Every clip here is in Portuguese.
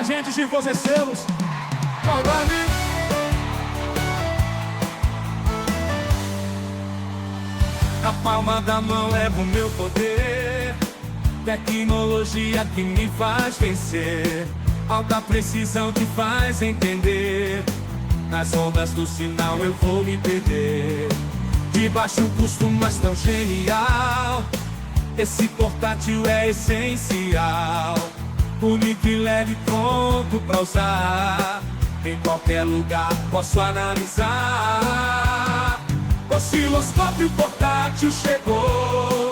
agentes de Vasconcelos. Na palma da mão levo o meu poder, tecnologia que me faz vencer, alta precisão que faz entender. Nas ondas do sinal eu vou me perder, de baixo custo mas tão genial. Esse portátil é essencial, bonito e leve, pronto pra usar. Em qualquer lugar posso analisar. Osciloscópio portátil chegou,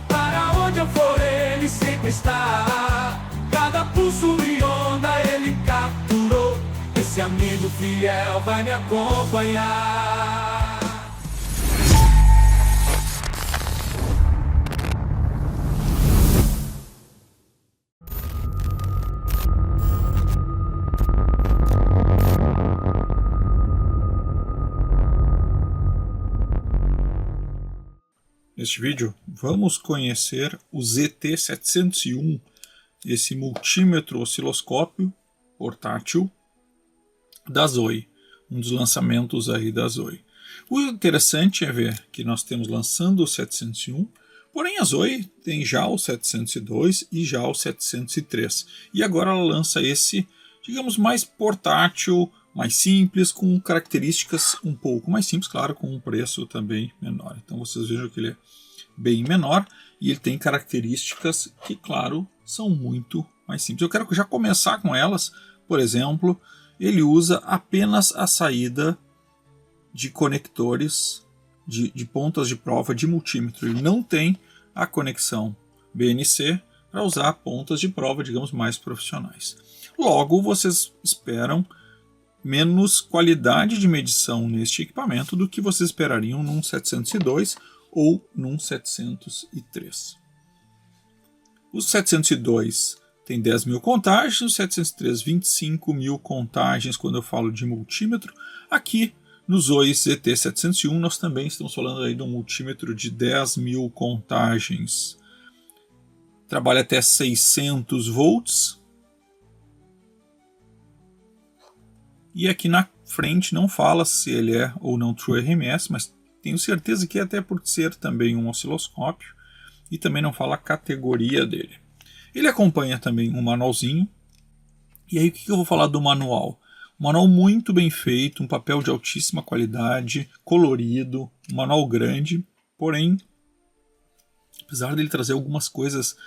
para onde eu for ele sempre está. Cada pulso e onda ele capturou, esse amigo fiel vai me acompanhar. Neste vídeo, vamos conhecer o ZT701, esse multímetro osciloscópio portátil da Zoe, um dos lançamentos aí da Zoe. O interessante é ver que nós temos lançando o 701, porém a Zoe tem já o 702 e já o 703. E agora ela lança esse, digamos, mais portátil, mais simples, com características um pouco mais simples, claro, com um preço também menor. Então vocês vejam que ele é bem menor e ele tem características que, claro, são muito mais simples. Eu quero já começar com elas. Por exemplo, ele usa apenas a saída de conectores, de pontas de prova de multímetro. Ele não tem a conexão BNC para usar pontas de prova, digamos, mais profissionais. Logo, vocês esperam menos qualidade de medição neste equipamento do que vocês esperariam num 702 ou num 703. O 702 tem 10.000 contagens, o 703 25.000 contagens quando eu falo de multímetro. Aqui no Zoe ZT701 nós também estamos falando aí de um multímetro de 10.000 contagens. Trabalha até 600 volts. E aqui na frente não fala se ele é ou não True RMS, mas tenho certeza que é, até por ser também um osciloscópio, e também não fala a categoria dele. Ele acompanha também um manualzinho. E aí o que eu vou falar do manual? Um manual muito bem feito, um papel de altíssima qualidade, colorido, um manual grande, porém, apesar dele trazer algumas coisas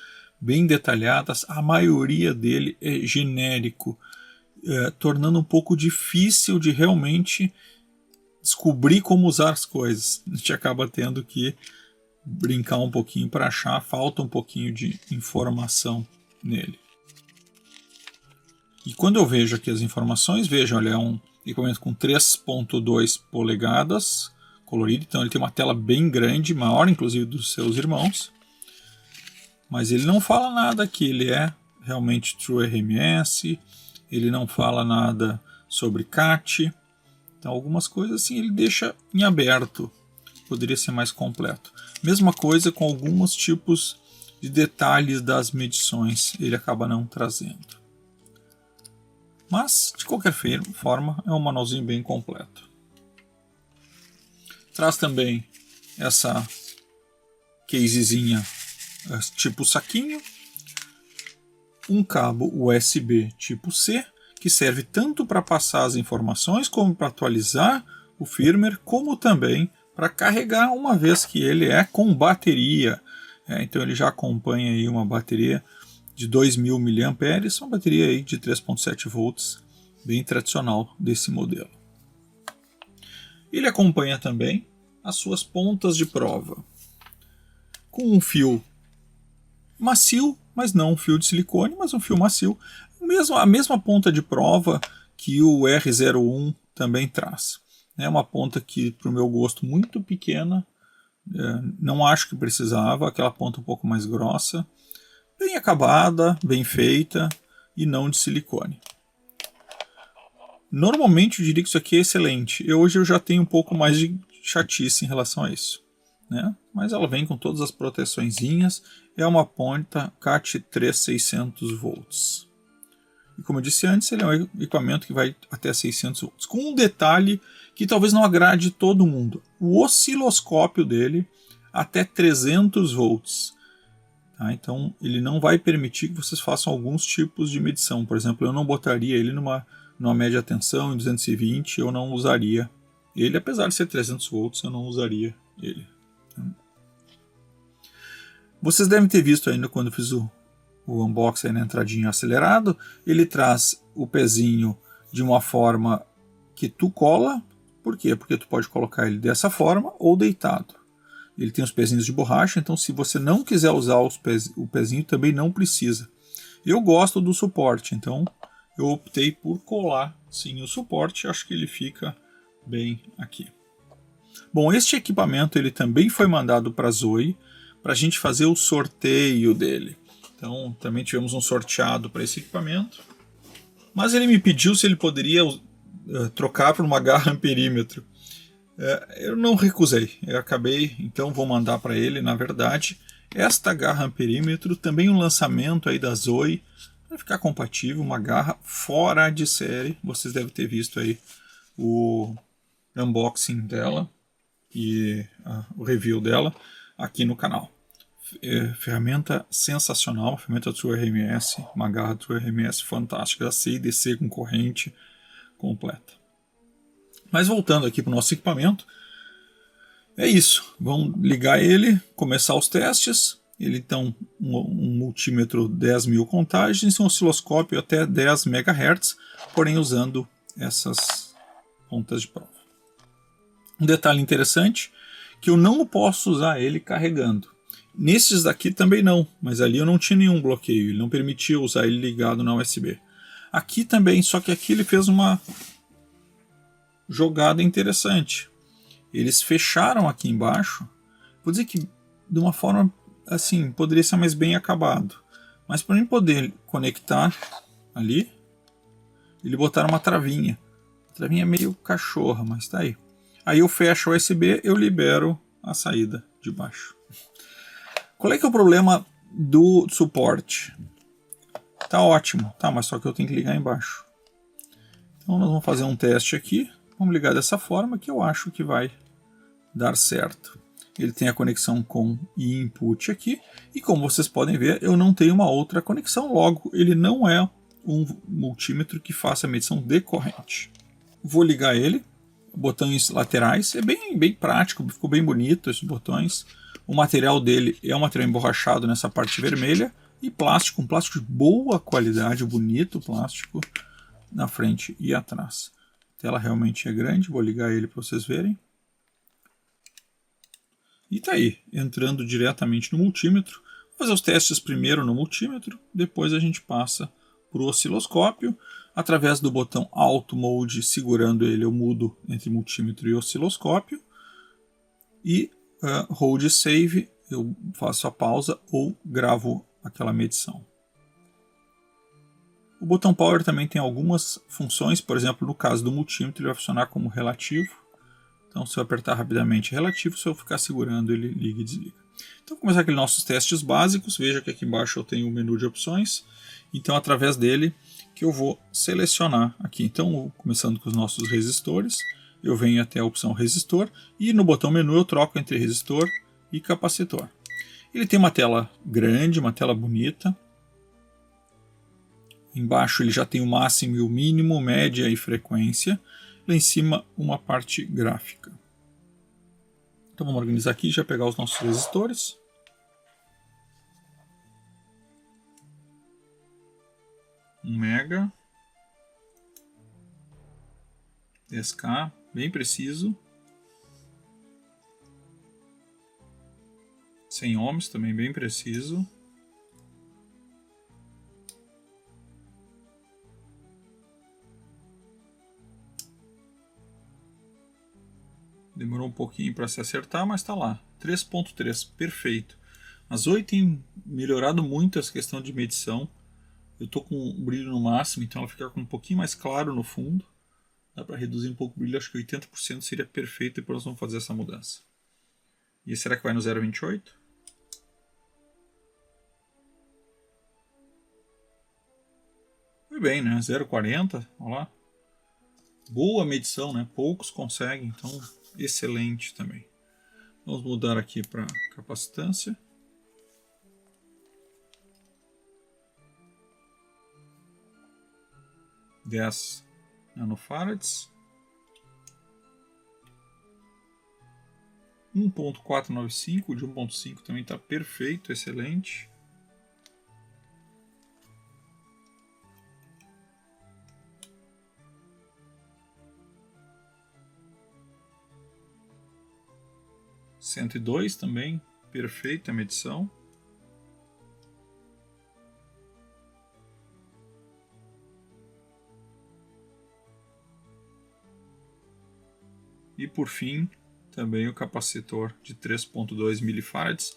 bem detalhadas, a maioria dele é genérico, tornando um pouco difícil de realmente descobrir como usar as coisas. A gente acaba tendo que brincar um pouquinho para achar, falta um pouquinho de informação nele. E quando eu vejo aqui as informações, vejam, ele é um equipamento com 3.2 polegadas, colorido, então ele tem uma tela bem grande, maior inclusive dos seus irmãos, mas ele não fala nada que ele é realmente True RMS. Ele não fala nada sobre CAT. Então algumas coisas assim ele deixa em aberto. Poderia ser mais completo. Mesma coisa com alguns tipos de detalhes das medições. Ele acaba não trazendo. Mas, de qualquer forma, é um manualzinho bem completo. Traz também essa casezinha tipo saquinho. Um cabo USB tipo C, que serve tanto para passar as informações, como para atualizar o firmware, como também para carregar, uma vez que ele é com bateria. Então ele já acompanha aí uma bateria de 2.000 mAh, uma bateria aí de 3.7 volts, bem tradicional desse modelo. Ele acompanha também as suas pontas de prova, com um fio macio, mas não um fio de silicone, mas um fio macio. A mesma ponta de prova que o R01 também traz. É uma ponta que, para o meu gosto, muito pequena. Não acho que precisava. Aquela ponta um pouco mais grossa. Bem acabada, bem feita e não de silicone. Normalmente eu diria que isso aqui é excelente. Hoje eu já tenho um pouco mais de chatice em relação a isso, né? Mas ela vem com todas as proteçõezinhas. É uma ponta CAT 3600 volts. E como eu disse antes, ele é um equipamento que vai até 600 volts. Com um detalhe que talvez não agrade todo mundo. O osciloscópio dele até 300 volts. Tá? Então ele não vai permitir que vocês façam alguns tipos de medição. Por exemplo, eu não botaria ele numa média tensão em 220, eu não usaria ele. Apesar de ser 300 volts, eu não usaria ele. Vocês devem ter visto ainda quando eu fiz o unboxing na entradinha acelerado, ele traz o pezinho de uma forma que tu cola. Por quê? Porque tu pode colocar ele dessa forma ou deitado. Ele tem os pezinhos de borracha, então se você não quiser usar o pezinho, também não precisa. Eu gosto do suporte, então eu optei por colar sim o suporte, acho que ele fica bem aqui. Bom, este equipamento ele também foi mandado para a Zoe, para a gente fazer o sorteio dele. Então também tivemos um sorteado para esse equipamento, mas ele me pediu se ele poderia trocar por uma garra amperímetro. Eu não recusei, eu acabei, então vou mandar para ele, na verdade, esta garra amperímetro, também um lançamento aí da Zoe, vai ficar compatível, uma garra fora de série. Vocês devem ter visto aí o unboxing dela e o review dela aqui no canal. Ferramenta sensacional, ferramenta True RMS, uma garra True RMS fantástica, AC e DC com corrente completa. Mas voltando aqui para o nosso equipamento, é isso. Vamos ligar ele, começar os testes. Ele tem um multímetro 10.000 contagens e um osciloscópio até 10 MHz, porém usando essas pontas de prova. Um detalhe interessante, que eu não posso usar ele carregando. Nesses daqui também não, mas ali eu não tinha nenhum bloqueio, ele não permitia usar ele ligado na USB. Aqui também, só que aqui ele fez uma jogada interessante. Eles fecharam aqui embaixo, vou dizer que de uma forma assim, poderia ser mais bem acabado, mas para mim poder conectar ali, eles botaram uma travinha. A travinha é meio cachorra, mas tá aí. Aí eu fecho o USB, eu libero a saída de baixo. Qual é que é o problema do suporte? Tá ótimo, tá, mas só que eu tenho que ligar embaixo. Então nós vamos fazer um teste aqui. Vamos ligar dessa forma que eu acho que vai dar certo. Ele tem a conexão com input aqui. E como vocês podem ver, eu não tenho uma outra conexão. Logo, ele não é um multímetro que faça a medição de corrente. Vou ligar ele. Botões laterais. É bem prático, ficou bem bonito esses botões. O material dele é um material emborrachado nessa parte vermelha. E plástico, um plástico de boa qualidade, bonito plástico na frente e atrás. A tela realmente é grande, vou ligar ele para vocês verem. E tá aí, entrando diretamente no multímetro. Vou fazer os testes primeiro no multímetro, depois a gente passa para o osciloscópio. Através do botão Auto Mode, segurando ele, eu mudo entre multímetro e osciloscópio. E Hold Save, eu faço a pausa ou gravo aquela medição. O botão Power também tem algumas funções, por exemplo, no caso do multímetro ele vai funcionar como relativo. Então se eu apertar rapidamente relativo, se eu ficar segurando ele liga e desliga. Então vou começar aqui nossos testes básicos, veja que aqui embaixo eu tenho o menu de opções, então através dele que eu vou selecionar aqui. Então começando com os nossos resistores, eu venho até a opção resistor e no botão menu eu troco entre resistor e capacitor. Ele tem uma tela grande, uma tela bonita. Embaixo ele já tem o máximo e o mínimo, média e frequência. Lá em cima uma parte gráfica. Então vamos organizar aqui e já pegar os nossos resistores. Mega. 10K, bem preciso. 100 ohms também bem preciso. Demorou um pouquinho para se acertar, mas está lá. 3.3, perfeito. A Zoe tem melhorado muito essa questão de medição. Eu estou com o brilho no máximo, então ela fica com um pouquinho mais claro no fundo. Dá para reduzir um pouco o brilho, acho que 80% seria perfeito, depois nós vamos fazer essa mudança. E será que vai no 0.28? Foi bem, né? 0,40, olha lá. Boa medição, né? Poucos conseguem, então excelente também. Vamos mudar aqui para capacitância. (10 nanofarads). 1.495, de 1.5 também está perfeito, excelente. (102) também, perfeita a medição. E por fim, também o capacitor de 3.2 milifarads,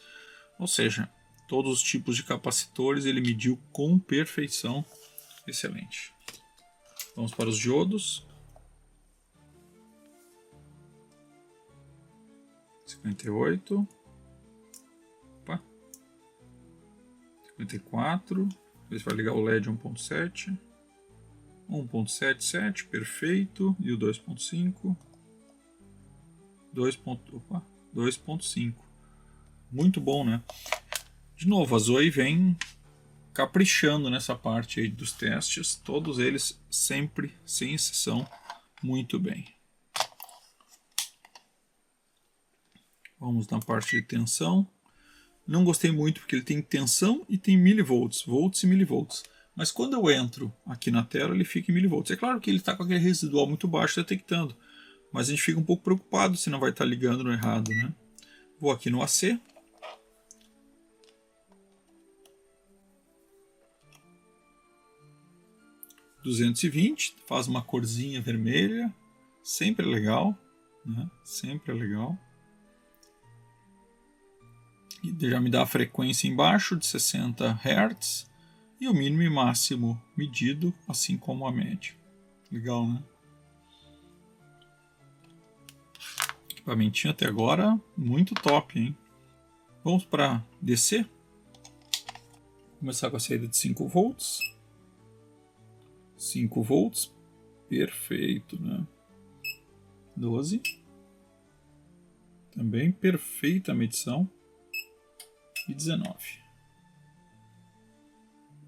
ou seja, todos os tipos de capacitores ele mediu com perfeição, excelente. Vamos para os diodos. 58, opa, 54, esse vai ligar o LED 1.7, 1.77, perfeito, e o 2.5, 2.5, muito bom, né? De novo, a Zoe vem caprichando nessa parte aí dos testes, todos eles sempre, sem exceção, muito bem. Vamos na parte de tensão. Não gostei muito porque ele tem tensão e tem milivolts, volts e milivolts. Mas quando eu entro aqui na tela, ele fica em milivolts. É claro que ele está com aquele residual muito baixo detectando, mas a gente fica um pouco preocupado se não vai estar ligando no errado, né? Vou aqui no AC. (220), faz uma corzinha vermelha, sempre é legal, né? Sempre é legal. E já me dá a frequência embaixo de 60 Hz e o mínimo e máximo medido, assim como a média. Legal, né? Equipamentinho até agora muito top, hein? Vamos para DC. Começar com a saída de 5 volts. 5 volts, perfeito, né? 12. Também perfeita a medição. E 19.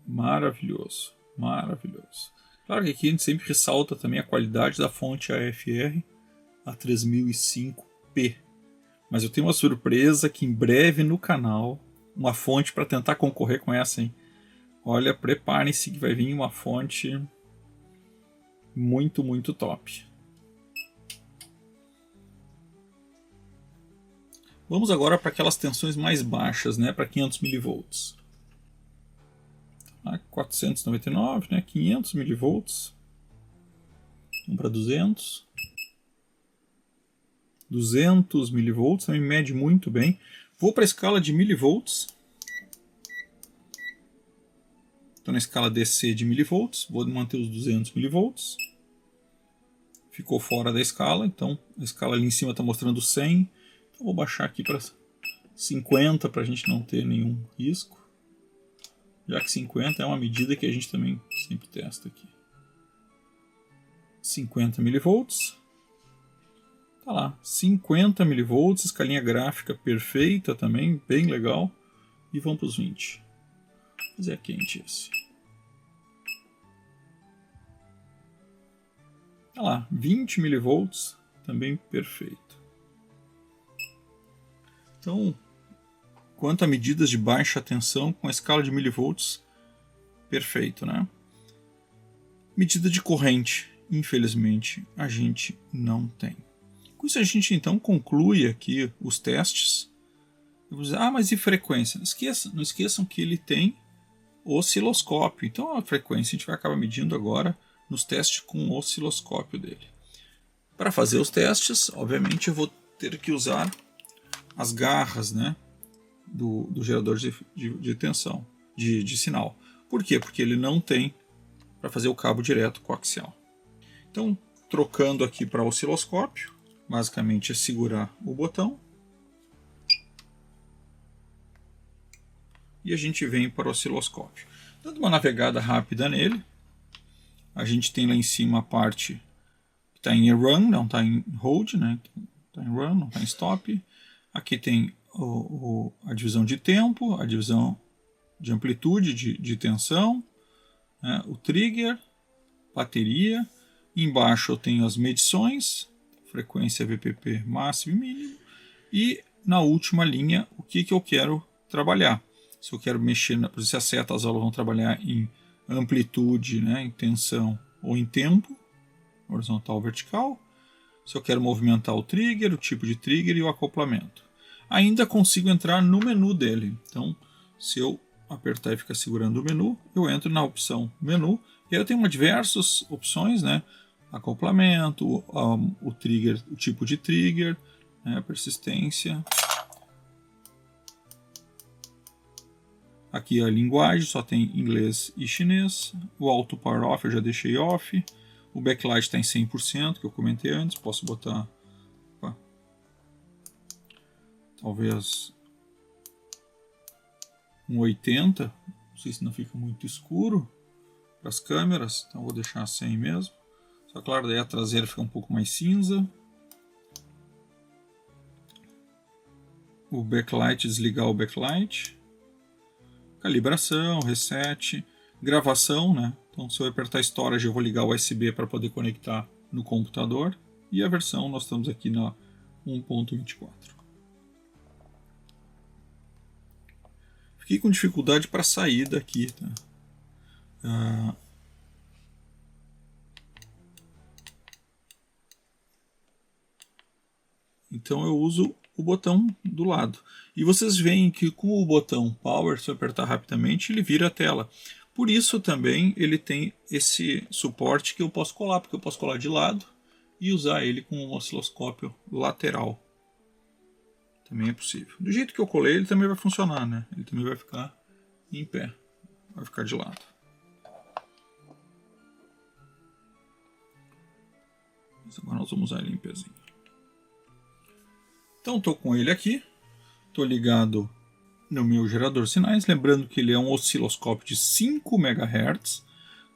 Maravilhoso, maravilhoso. Claro que aqui a gente sempre ressalta também a qualidade da fonte AFR a 3005P. Mas eu tenho uma surpresa que em breve no canal, uma fonte para tentar concorrer com essa, hein? Olha, preparem-se que vai vir uma fonte muito, muito top. Vamos agora para aquelas tensões mais baixas, né, para 500 mV. 499, né, 500 mV. Vamos para 200. 200 mV, também mede muito bem. Vou para a escala de milivolts. Estou na escala DC de milivolts, vou manter os 200 mV. Ficou fora da escala, então a escala ali em cima está mostrando 100. Então vou baixar aqui para 50 para a gente não ter nenhum risco. Já que 50 é uma medida que a gente também sempre testa aqui. 50 mV. Tá lá, 50 mV, escalinha gráfica perfeita também, bem legal. E vamos para os 20. Vou fazer a quente esse. Tá lá, 20 mV, também perfeito. Então, quanto a medidas de baixa tensão com a escala de milivolts, perfeito, né? Medida de corrente, infelizmente, a gente não tem. Com isso a gente então conclui aqui os testes. Mas e frequência? Não esqueçam que ele tem osciloscópio. Então a frequência a gente vai acabar medindo agora nos testes com o osciloscópio dele. Para fazer os testes, obviamente eu vou ter que usar as garras, né, do gerador de tensão, de sinal. Por quê? Porque ele não tem para fazer o cabo direto coaxial. Então, trocando aqui para osciloscópio, basicamente é segurar o botão e a gente vem para o osciloscópio. Dando uma navegada rápida nele, A gente tem lá em cima a parte que está em run, não está em hold, né? Está em run, não está em stop. Aqui tem a divisão de tempo, a divisão de amplitude, de tensão, né? O trigger, bateria. Embaixo eu tenho as medições, frequência VPP máximo e mínimo. E na última linha, o que eu quero trabalhar. Se eu quero mexer, se as setas elas vão trabalhar em amplitude, né, em tensão ou em tempo, horizontal ou vertical. Se eu quero movimentar o trigger, o tipo de trigger e o acoplamento. Ainda consigo entrar no menu dele. Então, se eu apertar e ficar segurando o menu, eu entro na opção menu. E aí eu tenho diversas opções, né? Acoplamento, o trigger, o tipo de trigger, né? Persistência. Aqui a linguagem, só tem inglês e chinês. O auto power off eu já deixei off. O backlight está em 100%, que eu comentei antes. Posso botar, talvez, um 80. Não sei se não fica muito escuro para as câmeras. Então vou deixar 100 mesmo. Só claro, daí a traseira fica um pouco mais cinza. O backlight, desligar o backlight. Calibração, reset, gravação, né? Então se eu apertar Storage eu vou ligar o USB para poder conectar no computador. E a versão nós estamos aqui na 1.24. Fiquei com dificuldade para sair daqui, tá? Então eu uso o botão do lado. E vocês veem que com o botão Power, se eu apertar rapidamente, ele vira a tela. Por isso também ele tem esse suporte que eu posso colar, porque eu posso colar de lado e usar ele com um osciloscópio lateral. Também é possível. Do jeito que eu colei, ele também vai funcionar, né? Ele também vai ficar em pé, vai ficar de lado. Mas agora nós vamos usar ele em pezinho. Então estou com ele aqui, estou ligado no meu gerador de sinais, lembrando que ele é um osciloscópio de 5 MHz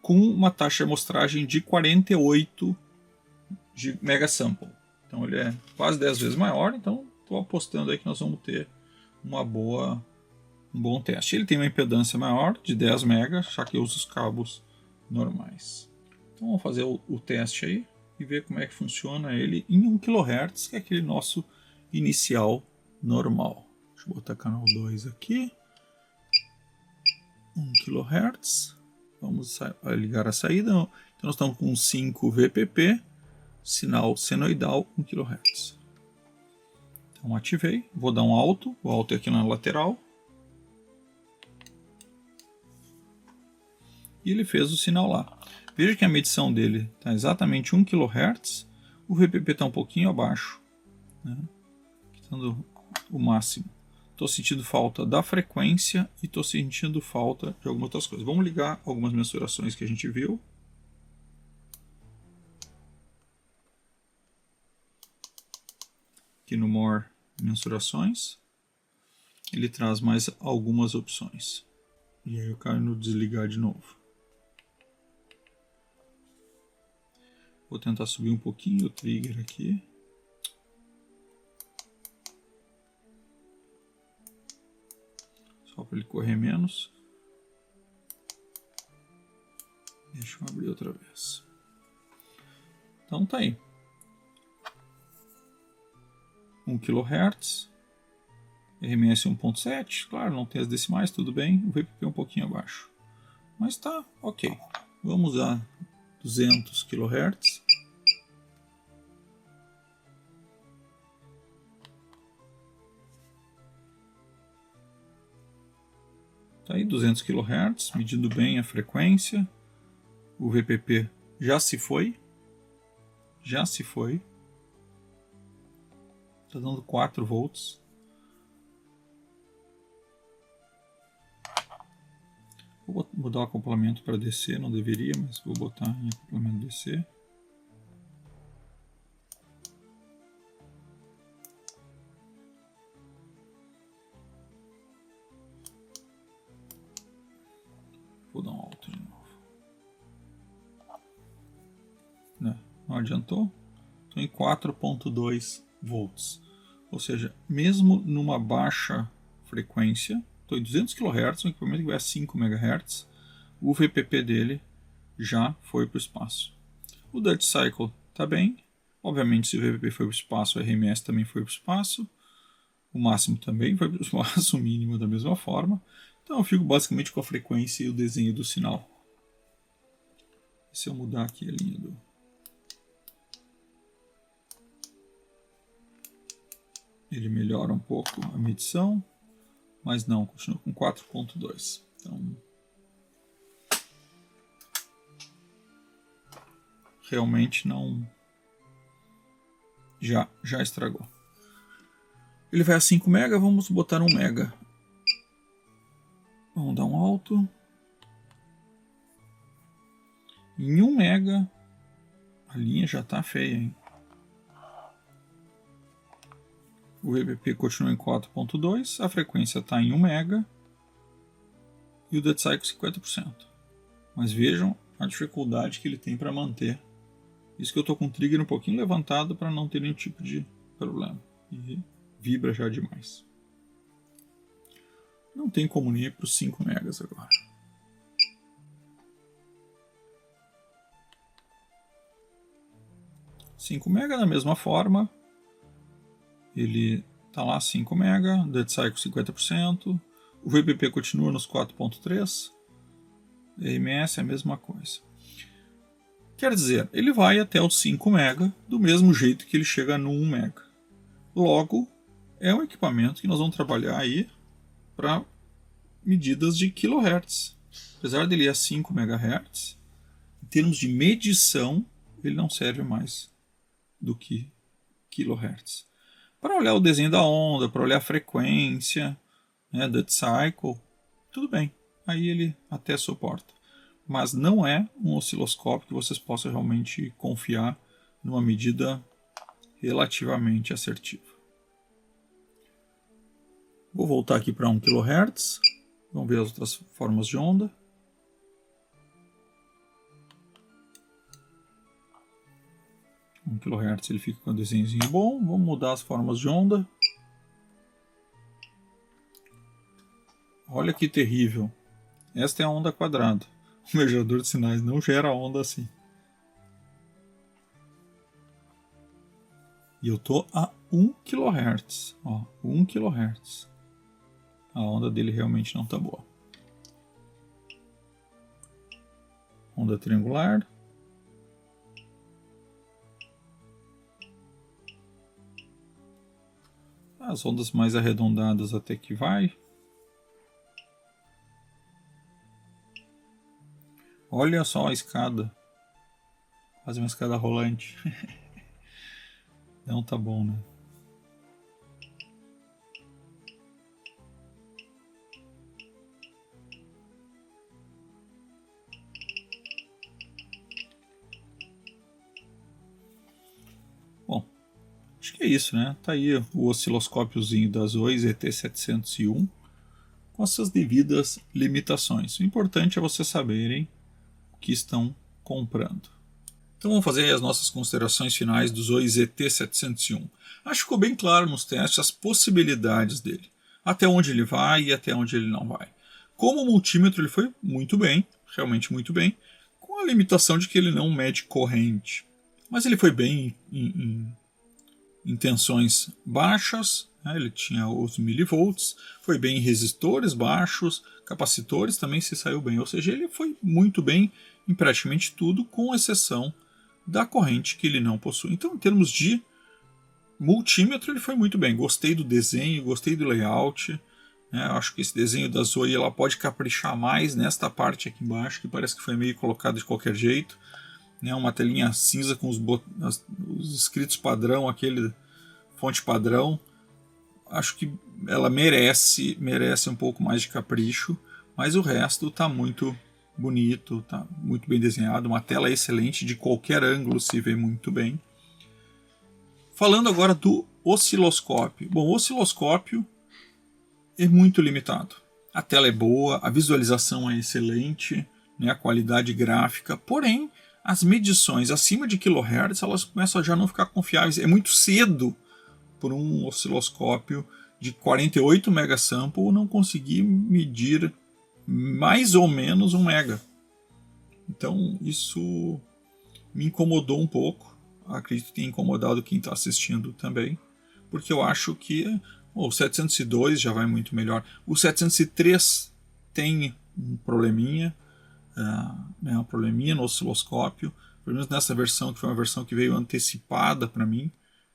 com uma taxa de amostragem de 48 de megasample. Então ele é quase 10 vezes maior, então estou apostando aí que nós vamos ter um bom teste. Ele tem uma impedância maior de 10 MHz, já que eu uso os cabos normais. Então vamos fazer o teste aí e ver como é que funciona ele em 1 kHz, que é aquele nosso inicial normal. Deixa eu botar canal 2 aqui. 1 kHz. Vamos ligar a saída. Então nós estamos com 5 VPP, sinal senoidal 1 kHz. Então ativei, vou dar um alto, o alto é aqui na lateral. E ele fez o sinal lá. Veja que a medição dele está exatamente 1 kHz, o VPP está um pouquinho abaixo, né? Dando o máximo. Estou sentindo falta da frequência e estou sentindo falta de algumas outras coisas. Vamos ligar algumas mensurações que a gente viu. Aqui no More Mensurações, ele traz mais algumas opções. E aí eu caio no desligar de novo. Vou tentar subir um pouquinho o trigger aqui. Só para ele correr menos. Deixa eu abrir outra vez. Então tá aí. 1 kHz. RMS 1.7. Claro, não tem as decimais, tudo bem. O VPP um pouquinho abaixo. Mas tá ok. Vamos usar 200 kHz. Tá aí 200 kHz, medindo bem a frequência. O VPP já se foi. Já se foi. Está dando 4 volts. Vou mudar o acoplamento para DC, não deveria, mas vou botar em acoplamento DC. Vou dar um alto de novo. né? Não adiantou. Estou em 4.2 volts. Ou seja, mesmo numa baixa frequência, estou em 200 kHz, um equipamento que vai a 5 MHz, o VPP dele já foi para o espaço. O Dutch Cycle está bem. Obviamente, se o VPP foi para o espaço, o RMS também foi para o espaço. O máximo também foi para o espaço, o mínimo da mesma forma. Então eu fico basicamente com a frequência e o desenho do sinal. E se eu mudar aqui a linha do... Ele melhora um pouco a medição, mas não, continua com 4.2. Então, realmente não... Já estragou. Ele vai a 5 MB, vamos botar 1 MB. Vamos dar um alto. Em 1 MB, a linha já está feia, hein? O VPP continua em 4.2, a frequência está em 1 MB e o Dead Cycle 50%. Mas vejam a dificuldade que ele tem para manter. Isso que eu estou com o trigger um pouquinho levantado para não ter nenhum tipo de problema. E vibra já demais. Não tem como ir para os 5 MB agora. (5 MB) da mesma forma. Ele está lá 5 MB, Dead Cycle 50%, o VPP continua nos 4.3, RMS é a mesma coisa. Quer dizer, ele vai até os 5 MB do mesmo jeito que ele chega no 1 MB. Logo, é um equipamento que nós vamos trabalhar aí para medidas de kHz. Apesar dele ir a 5 MHz, em termos de medição, ele não serve mais do que kHz. Para olhar o desenho da onda, para olhar a frequência, né, Dead Cycle, tudo bem, aí ele até suporta. Mas não é um osciloscópio que vocês possam realmente confiar numa medida relativamente assertiva. Vou voltar aqui para 1 kHz, vamos ver as outras formas de onda. Um kHz ele fica com um desenhozinho bom. Vamos mudar as formas de onda. Olha que terrível. Esta é a onda quadrada. O medidor de sinais não gera onda assim. E eu estou a 1 kHz. Ó, 1 kHz. A onda dele realmente não está boa. Onda triangular. As ondas mais arredondadas até que vai. Olha só a escada. Quase uma escada rolante. Não tá bom, né? Bom, acho que é isso, né? Tá aí o osciloscópiozinho da Zoe ZT701 com as suas devidas limitações. O importante é vocês saberem o que estão comprando. Então vamos fazer as nossas considerações finais do Zoe ZT701. Acho que ficou bem claro nos testes as possibilidades dele. Até onde ele vai e até onde ele não vai. Como multímetro ele foi muito bem, realmente muito bem, com a limitação de que ele não mede corrente. Mas ele foi bem em tensões baixas, né? Ele tinha os milivolts, foi bem em resistores baixos, capacitores também se saiu bem. Ou seja, ele foi muito bem em praticamente tudo, com exceção da corrente que ele não possui. Então, em termos de multímetro, ele foi muito bem. Gostei do desenho, gostei do layout. Né? Acho que esse desenho da Zoe ela pode caprichar mais nesta parte aqui embaixo, que parece que foi meio colocado de qualquer jeito. Né? Uma telinha cinza com os escritos padrão, aquele fonte padrão. Acho que ela merece um pouco mais de capricho, mas o resto está muito bonito, tá muito bem desenhado, uma tela excelente, de qualquer ângulo se vê muito bem. Falando agora do osciloscópio. Bom, o osciloscópio é muito limitado. A tela é boa, a visualização é excelente, né, a qualidade gráfica, porém as medições acima de kHz elas começam a já não ficar confiáveis. É muito cedo por um osciloscópio de 48 megasample não conseguir medir mais ou menos 1 mega. Então isso me incomodou um pouco. Acredito que tenha incomodado quem está assistindo também, porque eu acho que o 702 já vai muito melhor. O 703 tem um probleminha, um probleminha no osciloscópio, pelo menos nessa versão, que foi uma versão que veio antecipada para mim,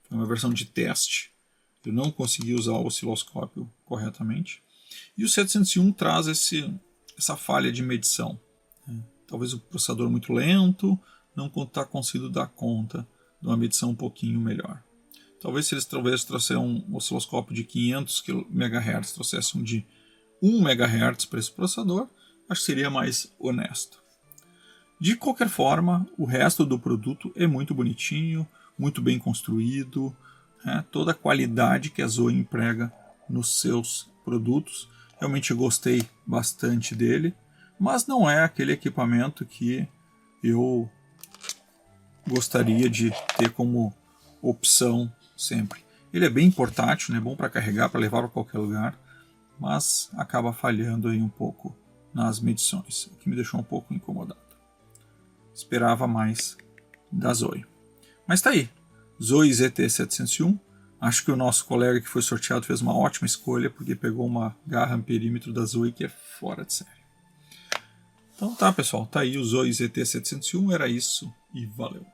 foi uma versão de teste, eu não consegui usar o osciloscópio corretamente. E o 701 traz essa falha de medição. Talvez o processador muito lento, não está conseguindo dar conta de uma medição um pouquinho melhor. Talvez se eles trouxessem um osciloscópio de 500 MHz, trouxessem um de 1 MHz para esse processador, acho que seria mais honesto. De qualquer forma, o resto do produto é muito bonitinho, muito bem construído, toda a qualidade que a Zoe emprega nos seus produtos. Realmente eu gostei bastante dele, mas não é aquele equipamento que eu gostaria de ter como opção sempre. Ele é bem portátil, bom para carregar, para levar para qualquer lugar, mas acaba falhando aí um pouco nas medições, o que me deixou um pouco incomodado. Esperava mais da Zoe. Mas tá aí, Zoe ZT701. Acho que o nosso colega que foi sorteado fez uma ótima escolha, porque pegou uma garra amperímetro da Zoe que é fora de série. Então tá, pessoal, tá aí o Zoe ZT701, era isso e valeu.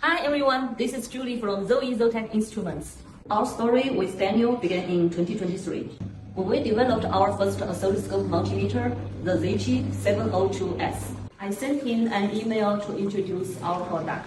Hi everyone, this is Julie from Zoe Zotac Instruments. Our story with Daniel began in 2023. When we developed our first oscilloscope multimeter, the ZT702S. I sent him an email to introduce our product,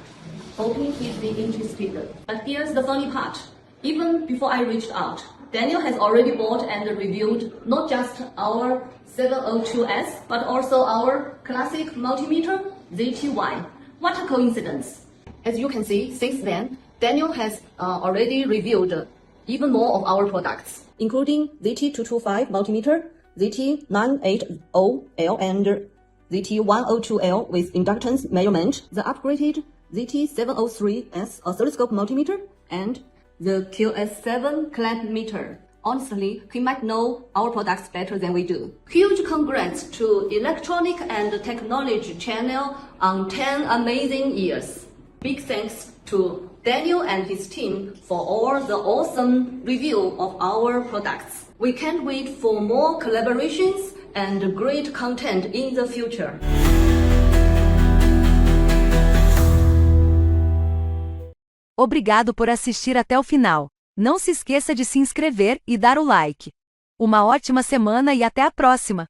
hoping he'd be interested. But here's the funny part. Even before I reached out, Daniel has already bought and reviewed not just our 702S, but also our classic multimeter, ZT-Y. What a coincidence. As you can see, since then, Daniel has already reviewed even more of our products, including ZT225 multimeter, ZT980L and ZT102L with inductance measurement, the upgraded ZT703S oscilloscope multimeter, and the QS7 clamp meter. Honestly, he might know our products better than we do. Huge congrats to Electronic and Technology channel on 10 amazing years. Big thanks to Daniel and his team for all the awesome review of our products. We can't wait for more collaborations and great content in the future. Obrigado por assistir até o final. Não se esqueça de se inscrever e dar o like. Uma ótima semana e até a próxima!